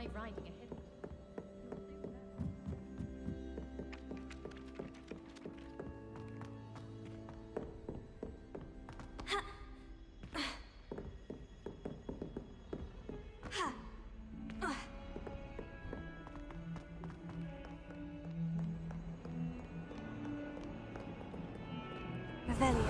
be riding a hill. Revelio.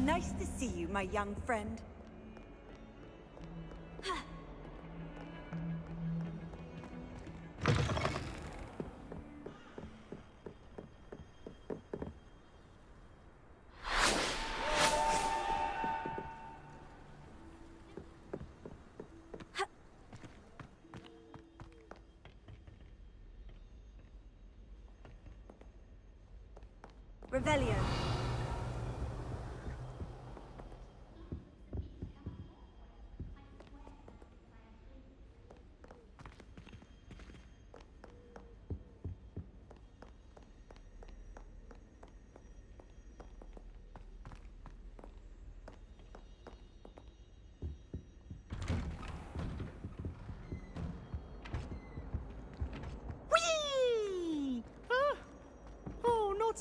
Nice to see you, my young friend. Revelio.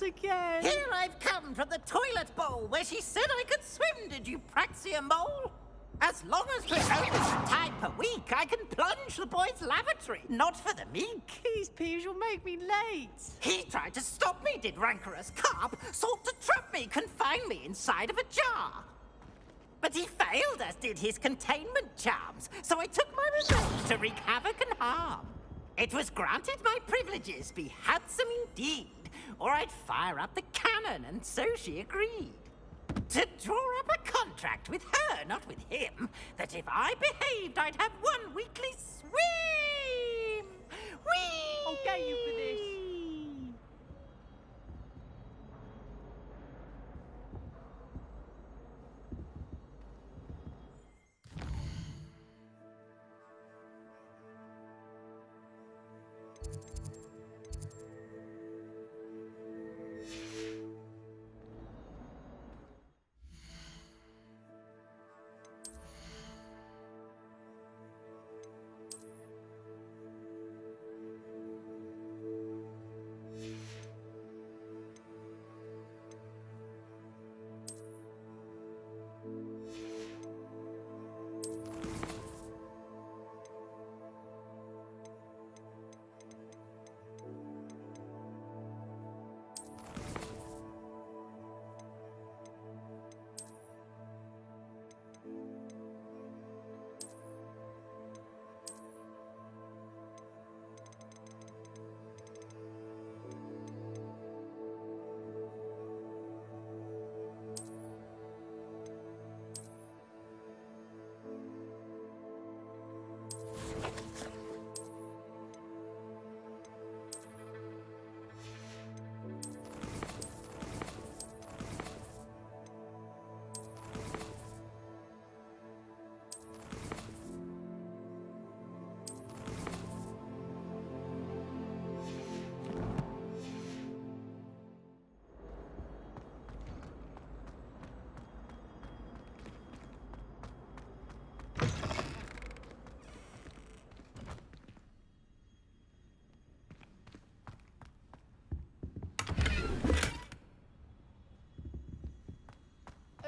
Again. Here I've come from the toilet bowl where she said I could swim, did you praxia mole? As long as we're open for time per week, I can plunge the boys' lavatory, not for the meek. These peas will make me late. He tried to stop me, did rancorous carp, sought to trap me, confine me inside of a jar. But he failed, as did his containment charms, so I took my revenge to wreak havoc and harm. It was granted my privileges be handsome indeed, or I'd fire up the cannon, and so she agreed. To draw up a contract with her, not with him, that if I behaved, I'd have one weekly swim! Whee! I'll get you for this.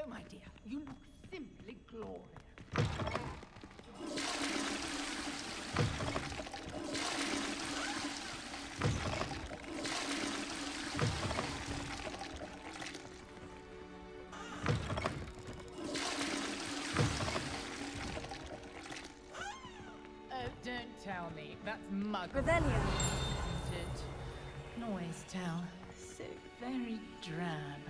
Oh, my dear, you look simply glorious. Oh, don't tell me. That's mug. Revelio. Isn't it? Can always tell. So very drab.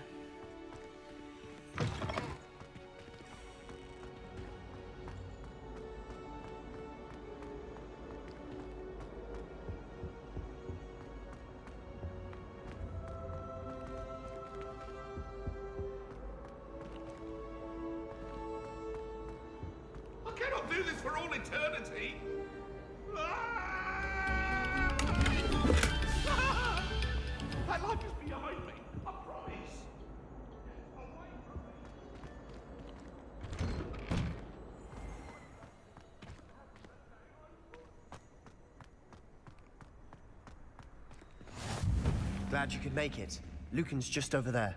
for all eternity. That light is behind me, I promise. Away from me. Glad you could make it. Lucan's just over there.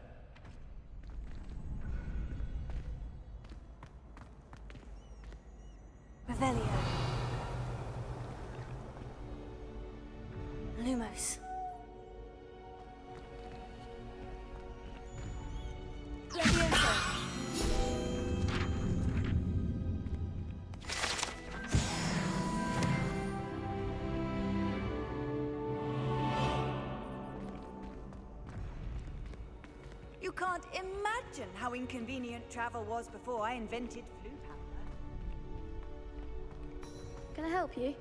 Revelio. Lumos. Levioso. You can't imagine how inconvenient travel was before I invented flu powder. Can I help you?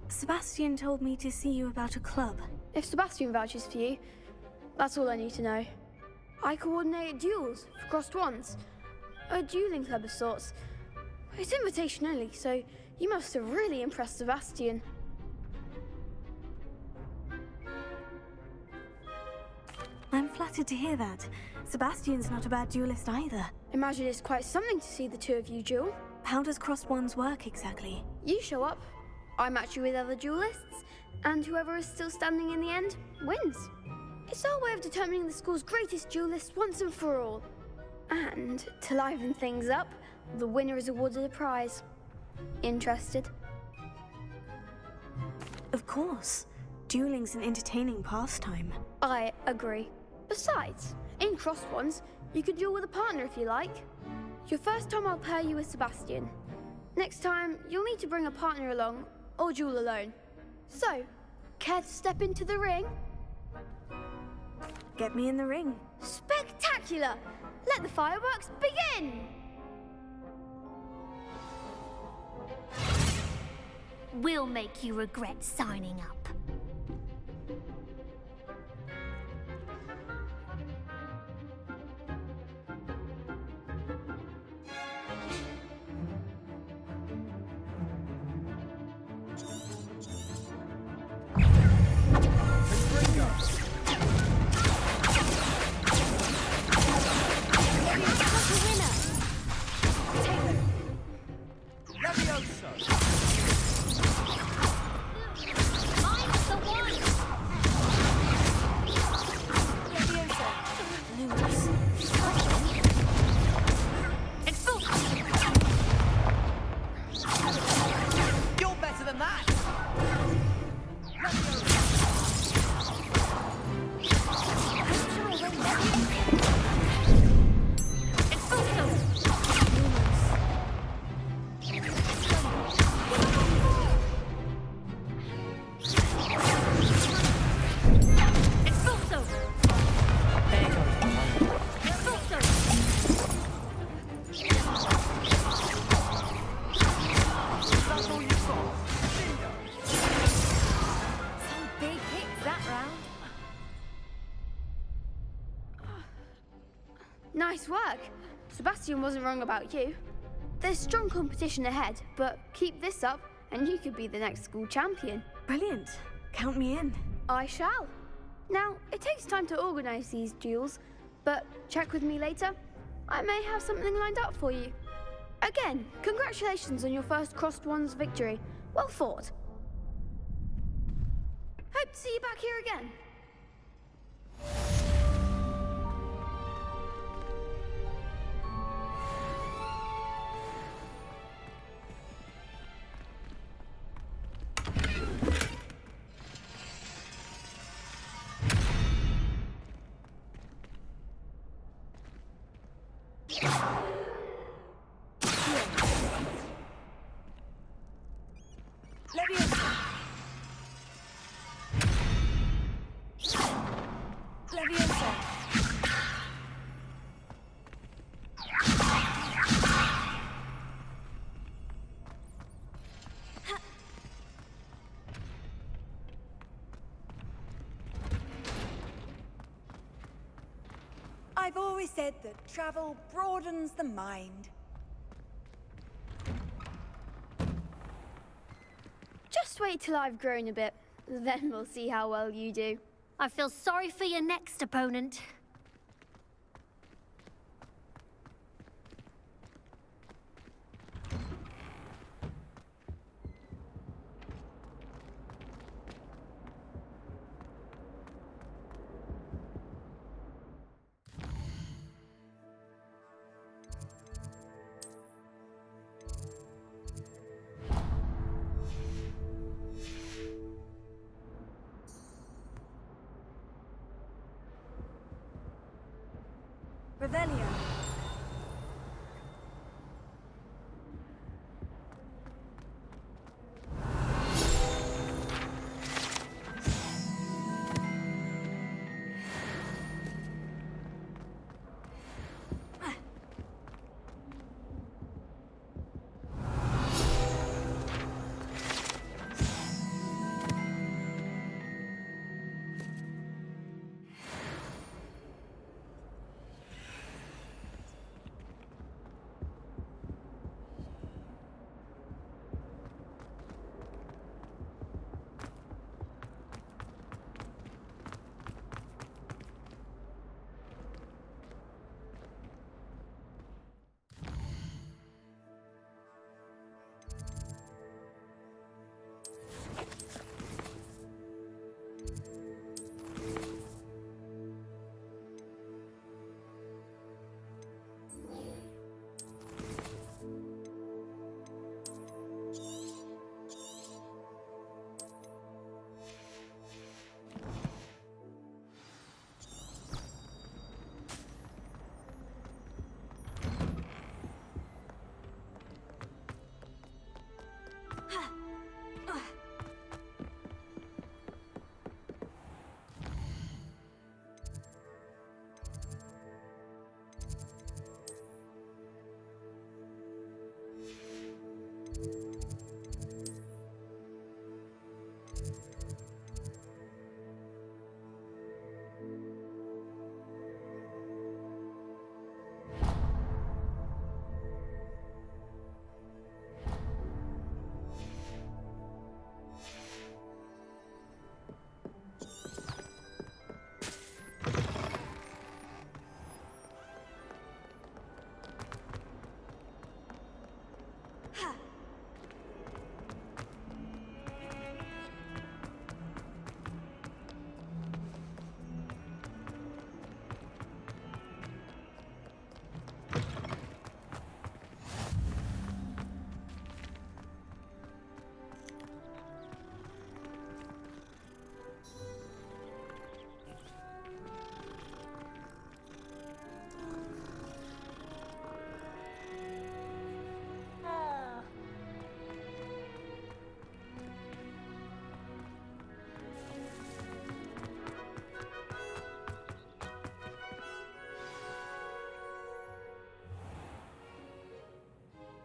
Sebastian told me to see you about a club. If Sebastian vouches for you, that's all I need to know. I coordinate duels for crossed wands. A dueling club of sorts. It's invitation only, so you must have really impressed Sebastian. I'm flattered to hear that. Sebastian's not a bad duelist either. Imagine it's quite something to see the two of you duel. How does crossed wands work exactly? You show up, I match you with other duelists, and whoever is still standing in the end wins. It's our way of determining the school's greatest duelist once and for all. And to liven things up, the winner is awarded a prize. Interested? Of course. Dueling's an entertaining pastime. I agree. Besides, in crossed wands, you can duel with a partner if you like. Your first time I'll pair you with Sebastian. Next time, you'll need to bring a partner along, or duel alone. So, care to step into the ring? Get me in the ring. Spectacular! Let the fireworks begin! We'll make you regret signing up. Nice work. Sebastian wasn't wrong about you. There's strong competition ahead, but keep this up and you could be the next school champion. Brilliant. Count me in. I shall. Now, it takes time to organise these duels, but check with me later. I may have something lined up for you. Again, congratulations on your first crossed wands victory. Well fought. Hope to see you back here again. I've always said that travel broadens the mind. Just wait till I've grown a bit. Then we'll see how well you do. I feel sorry for your next opponent. Revelio.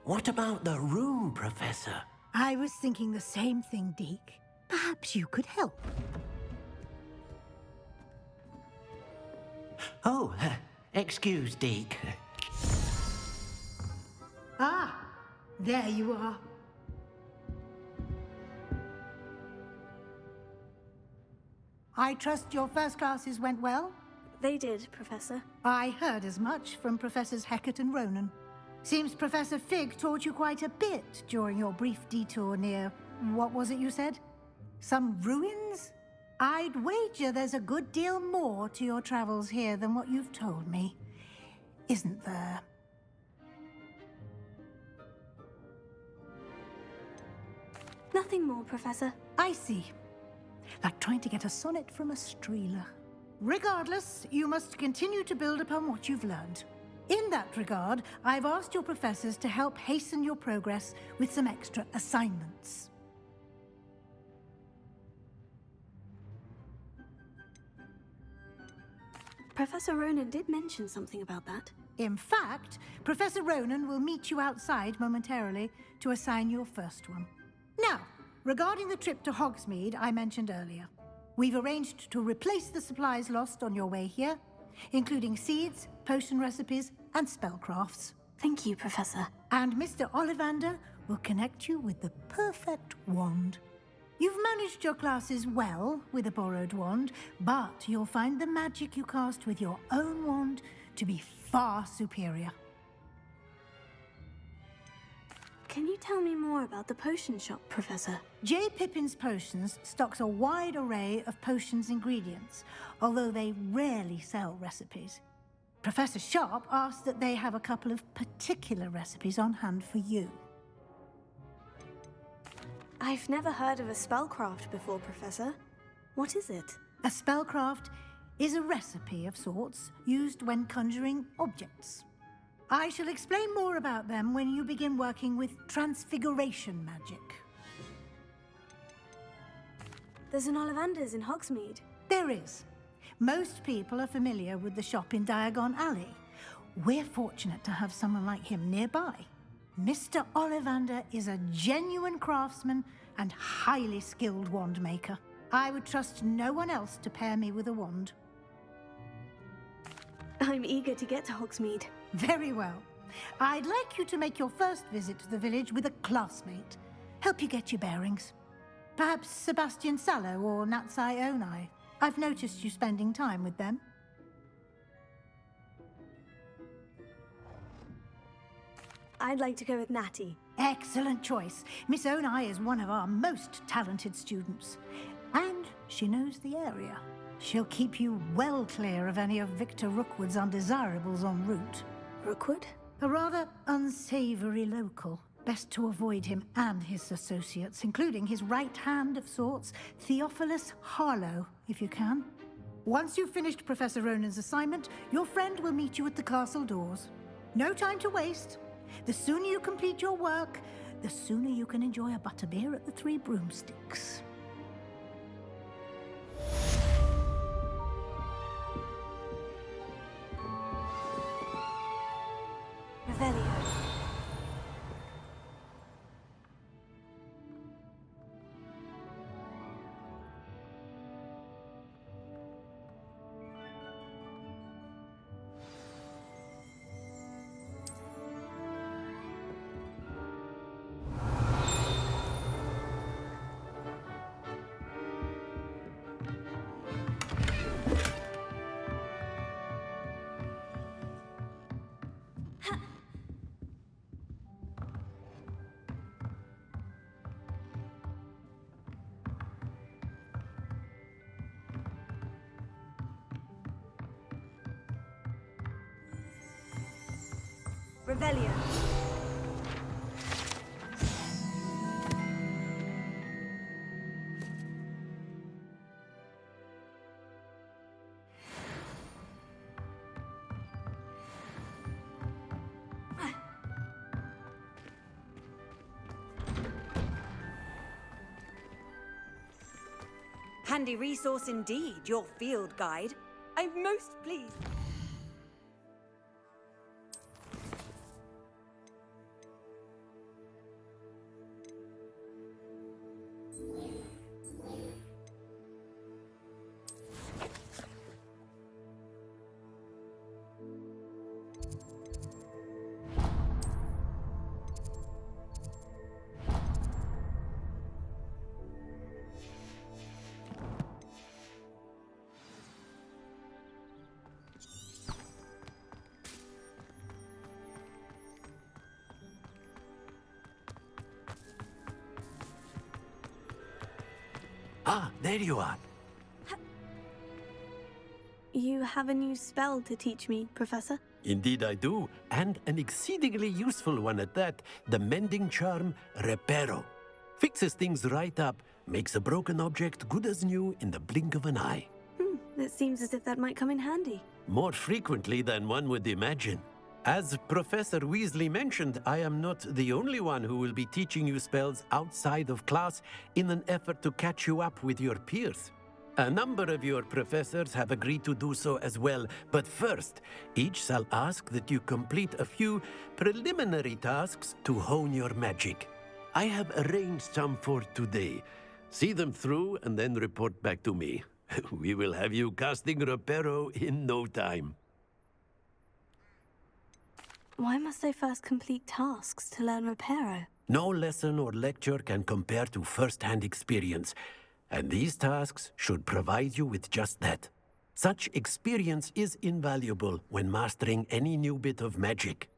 What about the room, Professor? I was thinking the same thing, Deke. Perhaps you could help. Oh, excuse, Deke. Ah, there you are. I trust your first classes went well? They did, Professor. I heard as much from Professors Hecat and Ronan. Seems Professor Fig taught you quite a bit during your brief detour near... what was it you said? Some ruins? I'd wager there's a good deal more to your travels here than what you've told me. Isn't there? Nothing more, Professor. I see. Like trying to get a sonnet from a streeler. Regardless, you must continue to build upon what you've learned. In that regard, I've asked your professors to help hasten your progress with some extra assignments. Professor Ronan did mention something about that. In fact, Professor Ronan will meet you outside momentarily to assign your first one. Now, regarding the trip to Hogsmeade I mentioned earlier, we've arranged to replace the supplies lost on your way here, including seeds, potion recipes, and spellcrafts. Thank you, Professor. And Mr. Ollivander will connect you with the perfect wand. You've managed your classes well with a borrowed wand, but you'll find the magic you cast with your own wand to be far superior. Can you tell me more about the potion shop, Professor? J. Pippin's Potions stocks a wide array of potions ingredients, although they rarely sell recipes. Professor Sharp asked that they have a couple of particular recipes on hand for you. I've never heard of a spellcraft before, Professor. What is it? A spellcraft is a recipe of sorts used when conjuring objects. I shall explain more about them when you begin working with transfiguration magic. There's an Ollivander's in Hogsmeade. There is. Most people are familiar with the shop in Diagon Alley. We're fortunate to have someone like him nearby. Mr. Ollivander is a genuine craftsman and highly skilled wand maker. I would trust no one else to pair me with a wand. I'm eager to get to Hogsmeade. Very well. I'd like you to make your first visit to the village with a classmate. Help you get your bearings. Perhaps Sebastian Sallow or Natsai Onai. I've noticed you spending time with them. I'd like to go with Natty. Excellent choice. Miss Onai is one of our most talented students. And she knows the area. She'll keep you well clear of any of Victor Rookwood's undesirables en route. Rookwood? A rather unsavory local. Best to avoid him and his associates, including his right hand of sorts, Theophilus Harlow, if you can. Once you've finished Professor Ronan's assignment, your friend will meet you at the castle doors. No time to waste. The sooner you complete your work, the sooner you can enjoy a butterbeer at the Three Broomsticks. Revelio. Revelio. Handy resource indeed, your field guide. I'm most pleased. Ah, there you are. You have a new spell to teach me, Professor? Indeed I do, and an exceedingly useful one at that, the mending charm Reparo. Fixes things right up, makes a broken object good as new in the blink of an eye. It seems as if that might come in handy. More frequently than one would imagine. As Professor Weasley mentioned, I am not the only one who will be teaching you spells outside of class in an effort to catch you up with your peers. A number of your professors have agreed to do so as well, but first, each shall ask that you complete a few preliminary tasks to hone your magic. I have arranged some for today. See them through and then report back to me. We will have you casting Reparo in no time. Why must I first complete tasks to learn Reparo? No lesson or lecture can compare to first-hand experience, and these tasks should provide you with just that. Such experience is invaluable when mastering any new bit of magic.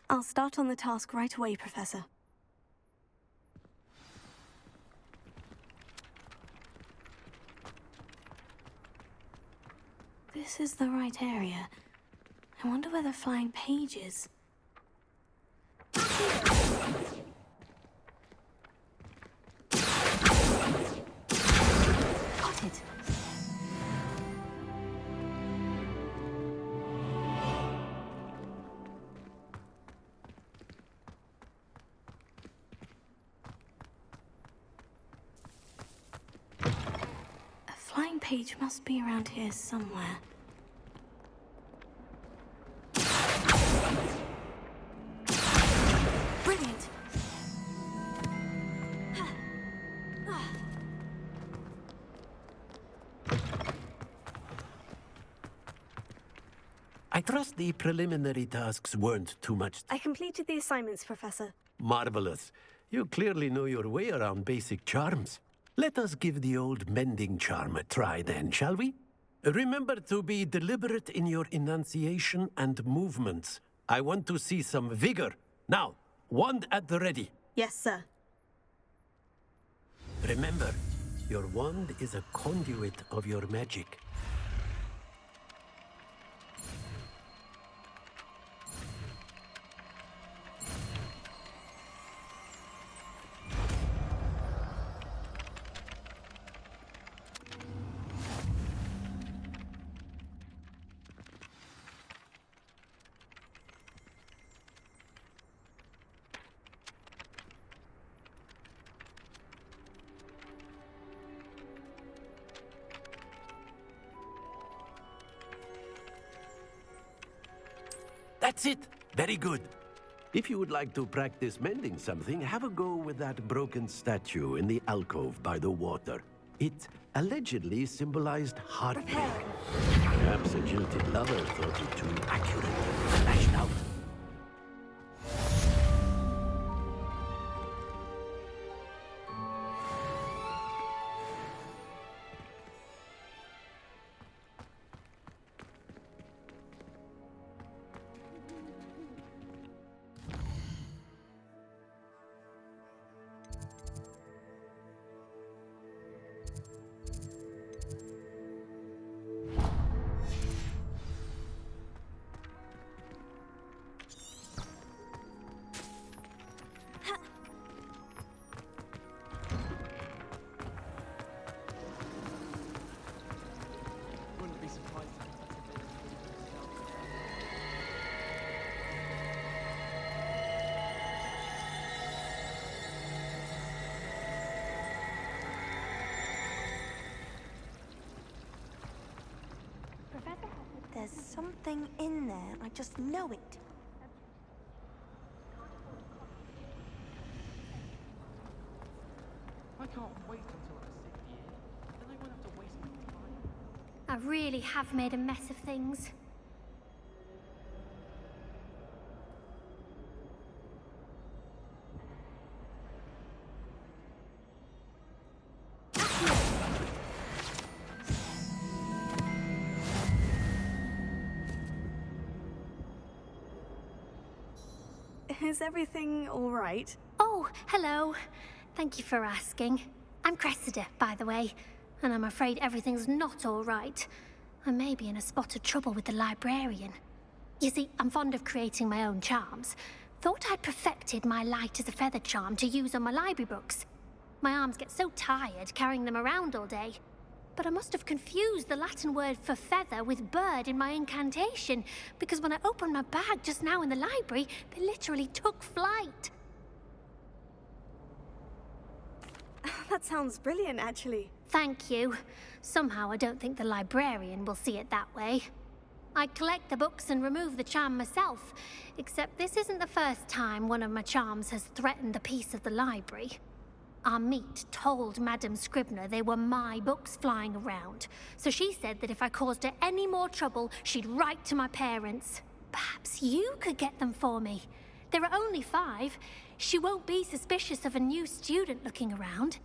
I'll start on the task right away, Professor. This is the right area. I wonder where the flying page is. Got it. A flying page must be around here somewhere. Brilliant! I trust the preliminary tasks weren't too much. I completed the assignments, Professor. Marvelous. You clearly know your way around basic charms. Let us give the old mending charm a try then, shall we? Remember to be deliberate in your enunciation and movements. I want to see some vigor. Now, wand at the ready. Yes, sir. Remember, your wand is a conduit of your magic. That's it. Very good. If you would like to practice mending something, have a go with that broken statue in the alcove by the water. It allegedly symbolized heartbreak. Perhaps a jilted lover thought it too accurately lashed out. There's something in there. I just know it. I can't wait until I'm 6 years. Then I won't have to waste my time. I really have made a mess of things. Is everything all right? Oh, hello. Thank you for asking. I'm Cressida, by the way, and I'm afraid everything's not all right. I may be in a spot of trouble with the librarian. You see, I'm fond of creating my own charms. Thought I'd perfected my light as a feather charm to use on my library books. My arms get so tired carrying them around all day. But I must have confused the Latin word for feather with bird in my incantation, because when I opened my bag just now in the library, they literally took flight. That sounds brilliant, actually. Thank you. Somehow I don't think the librarian will see it that way. I collect the books and remove the charm myself, except this isn't the first time one of my charms has threatened a piece of the library. Our meet told Madame Scribner they were my books flying around, so she said that if I caused her any more trouble, she'd write to my parents. Perhaps you could get them for me. There are only 5. She won't be suspicious of a new student looking around.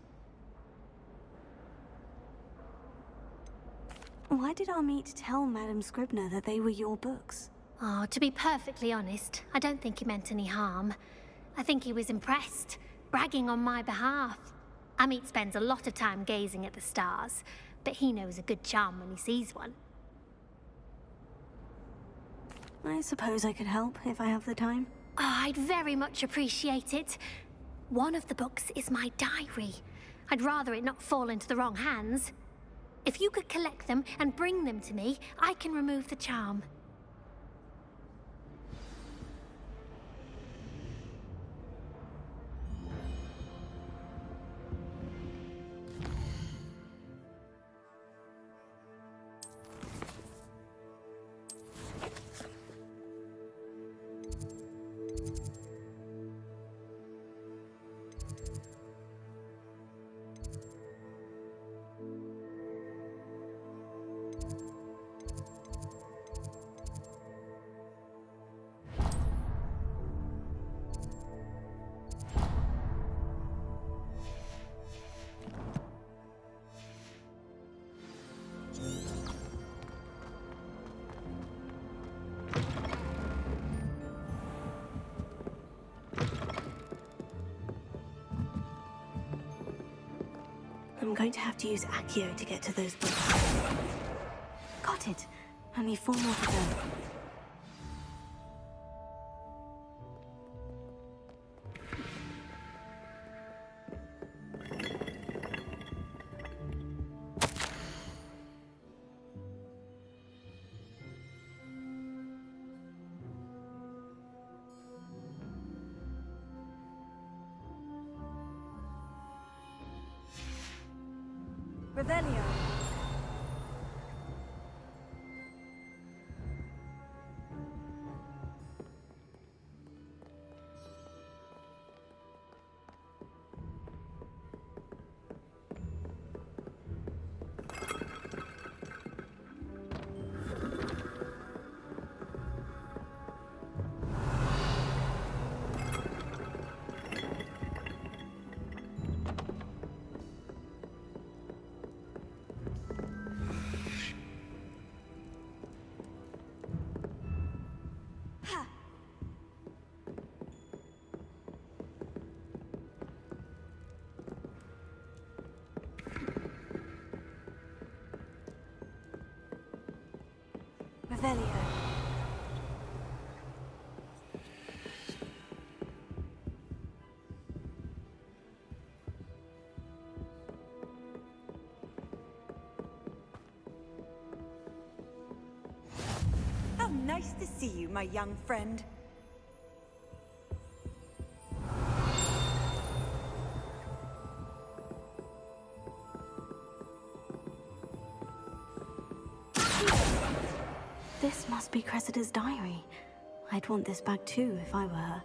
Why did Amit tell Madame Scribner that they were your books? Oh, to be perfectly honest, I don't think he meant any harm. I think he was impressed, bragging on my behalf. Amit spends a lot of time gazing at the stars, but he knows a good charm when he sees one. I suppose I could help if I have the time. Oh, I'd very much appreciate it. One of the books is my diary. I'd rather it not fall into the wrong hands. If you could collect them and bring them to me, I can remove the charm. I'm going to have to use Accio to get to those books. Got it. Only 4 more to go. Revelio. Revelio. How nice to see you, my young friend. This must be Cressida's diary. I'd want this back too if I were her.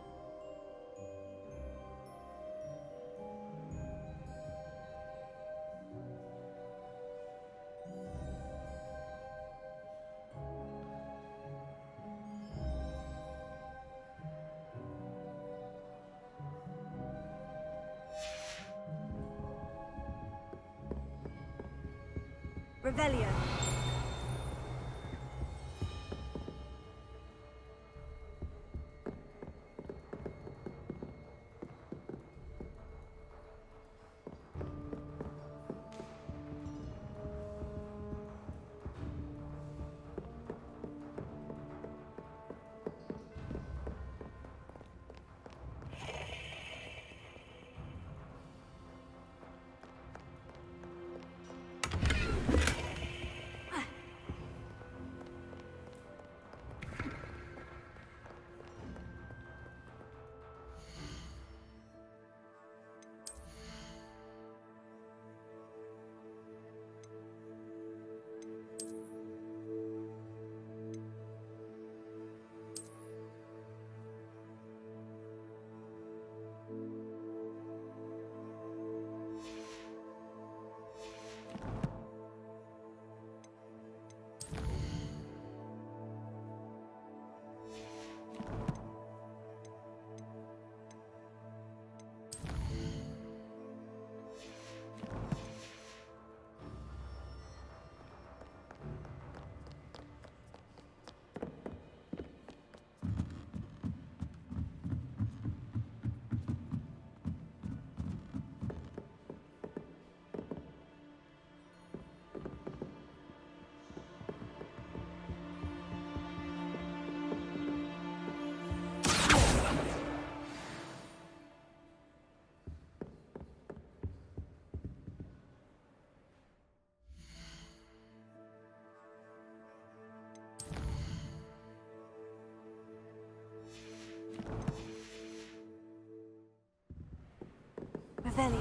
Revelio. Revelio.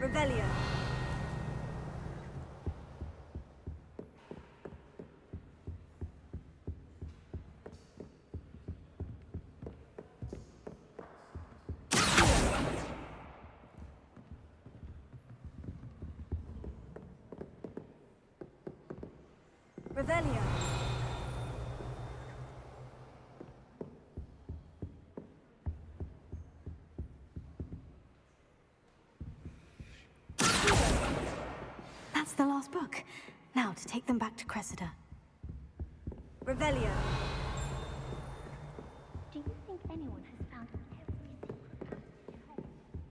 Revelio. Revelio. That's the last book. Now to take them back to Cressida. Revelio. Do you think anyone has found every secret passage in Hogwarts?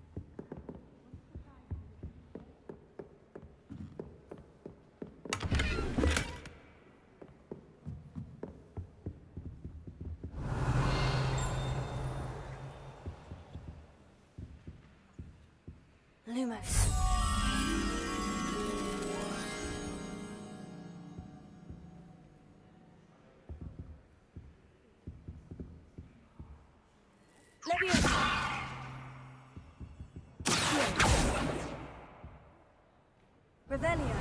Lumos. Leviosa. Revelio.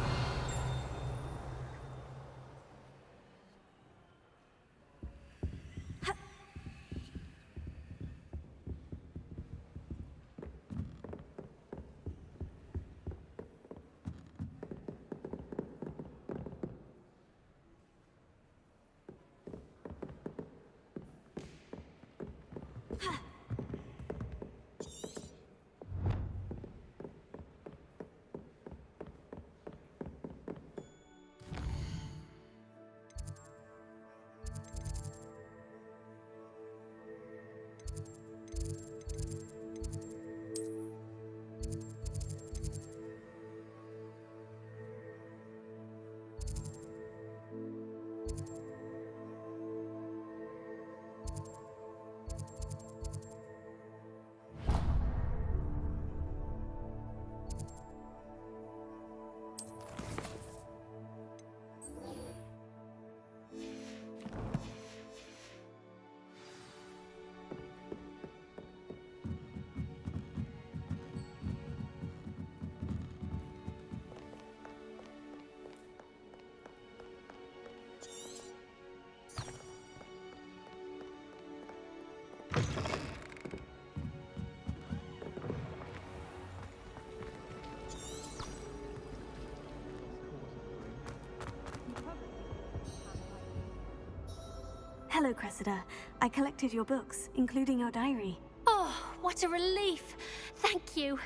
Hello, Cressida. I collected your books, including your diary. Oh, what a relief. Thank you.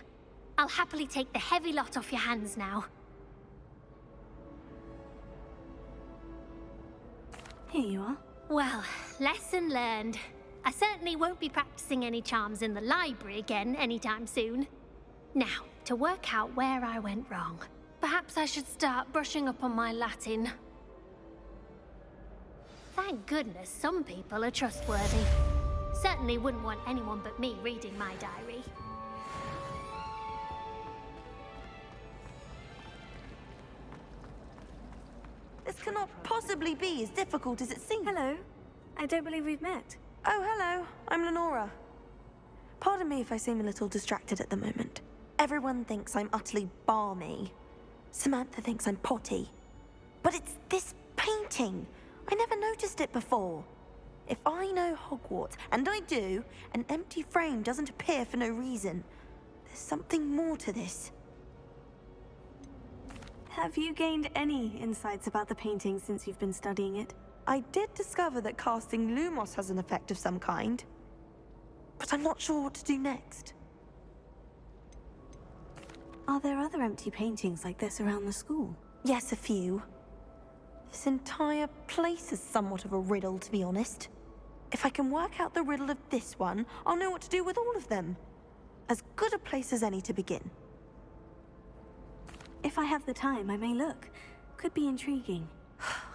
I'll happily take the heavy lot off your hands now. Here you are. Well, lesson learned. I certainly won't be practicing any charms in the library again anytime soon. Now, to work out where I went wrong. Perhaps I should start brushing up on my Latin. Thank goodness some people are trustworthy. Certainly wouldn't want anyone but me reading my diary. This cannot possibly be as difficult as it seems. Hello. I don't believe we've met. Oh, hello. I'm Lenora. Pardon me if I seem a little distracted at the moment. Everyone thinks I'm utterly balmy. Samantha thinks I'm potty. But it's this painting. I never noticed it before. If I know Hogwarts, and I do, an empty frame doesn't appear for no reason. There's something more to this. Have you gained any insights about the painting since you've been studying it? I did discover that casting Lumos has an effect of some kind. But I'm not sure what to do next. Are there other empty paintings like this around the school? Yes, a few. This entire place is somewhat of a riddle, to be honest. If I can work out the riddle of this one, I'll know what to do with all of them. As good a place as any to begin. If I have the time, I may look. Could be intriguing.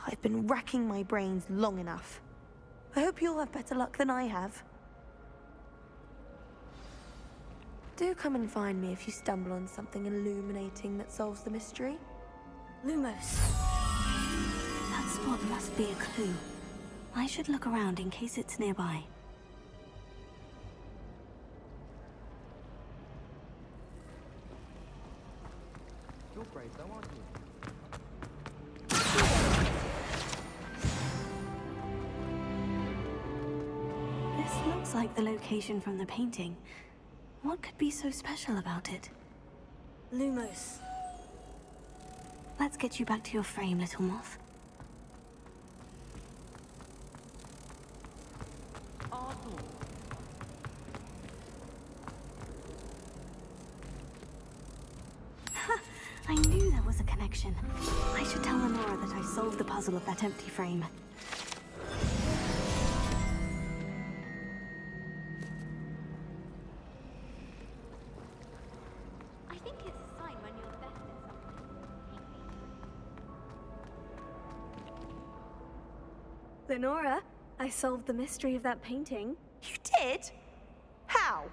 I've been racking my brains long enough. I hope you'll have better luck than I have. Do come and find me if you stumble on something illuminating that solves the mystery. Lumos. That spot must be a clue. I should look around in case it's nearby. You're brave though, aren't you? This looks like the location from the painting. What could be so special about it? Lumos. Let's get you back to your frame, little moth. I knew there was a connection. I should tell Lenora that I solved the puzzle of that empty frame. I think it's a sign when you're best at something. Lenora, I solved the mystery of that painting. You did? How?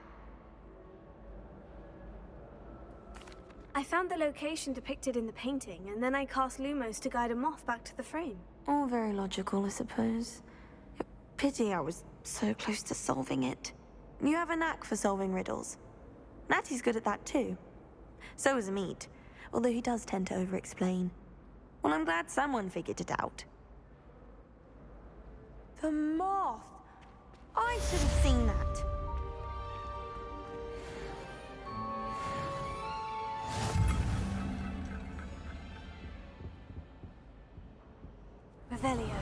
I found the location depicted in the painting, and then I cast Lumos to guide a moth back to the frame. All very logical, I suppose. Pity I was so close to solving it. You have a knack for solving riddles. Natty's good at that too. So is Amit, although he does tend to over-explain. Well, I'm glad someone figured it out. The moth! I should have seen that. Revelio.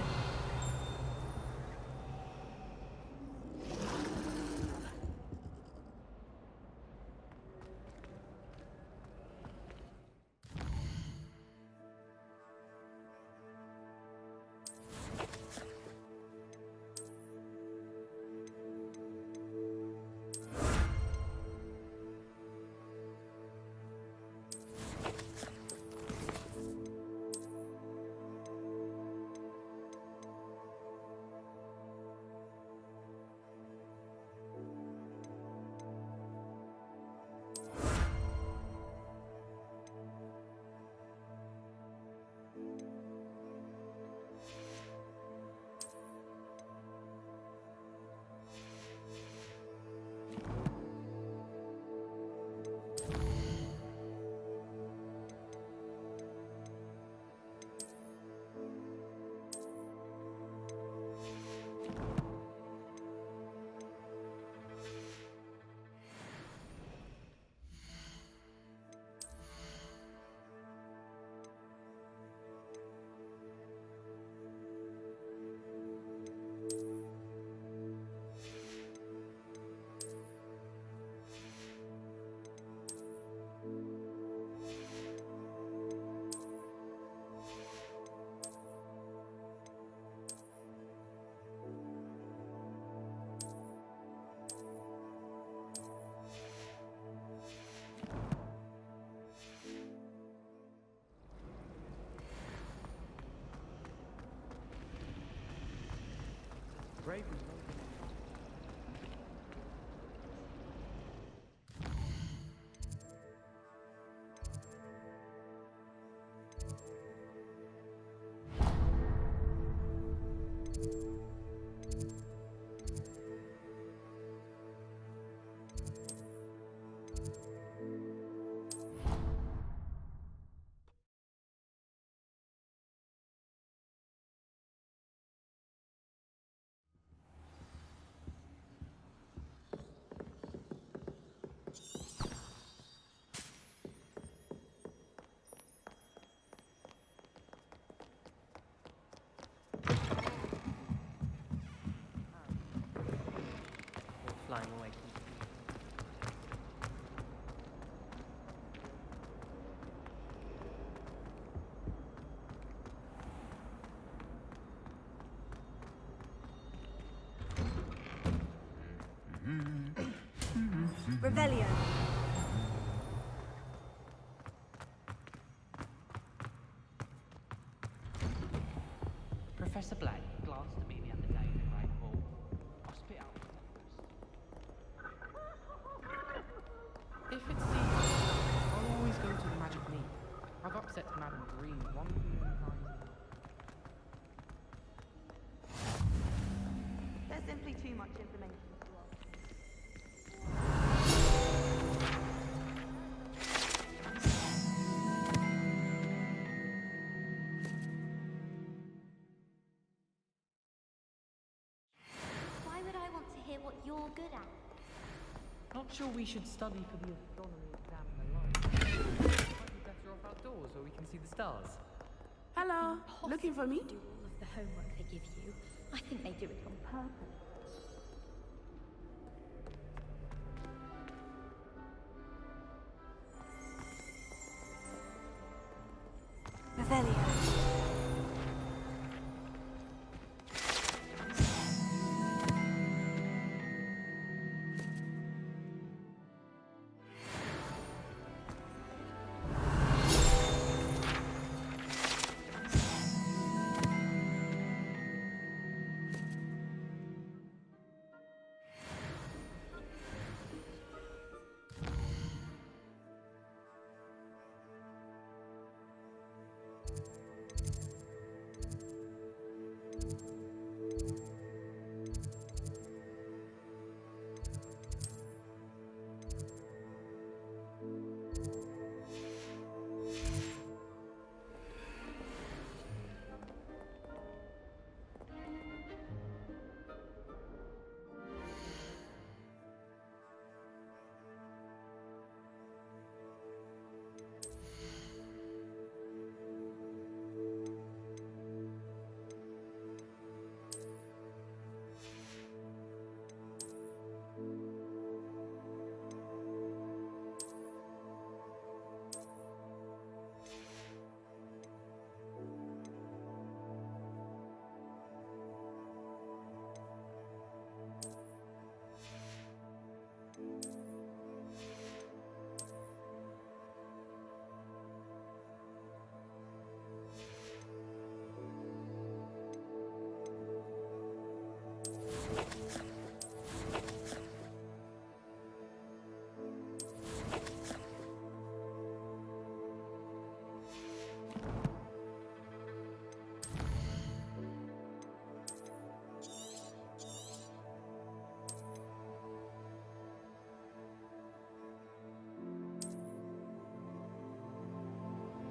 Brave was flying away. Revelio. Professor Black glanced at me the other day in the Great Hall. I spit out Select Madam Green. 1 million times. There's simply too much information to us. Why would I want to hear what you're good at? Not sure we should study for the astronomy exam in the light. Might be better off outdoors where we can see the stars. Hello, looking for me? Do all of the homework they give you. I think they do it on purpose. Revelio.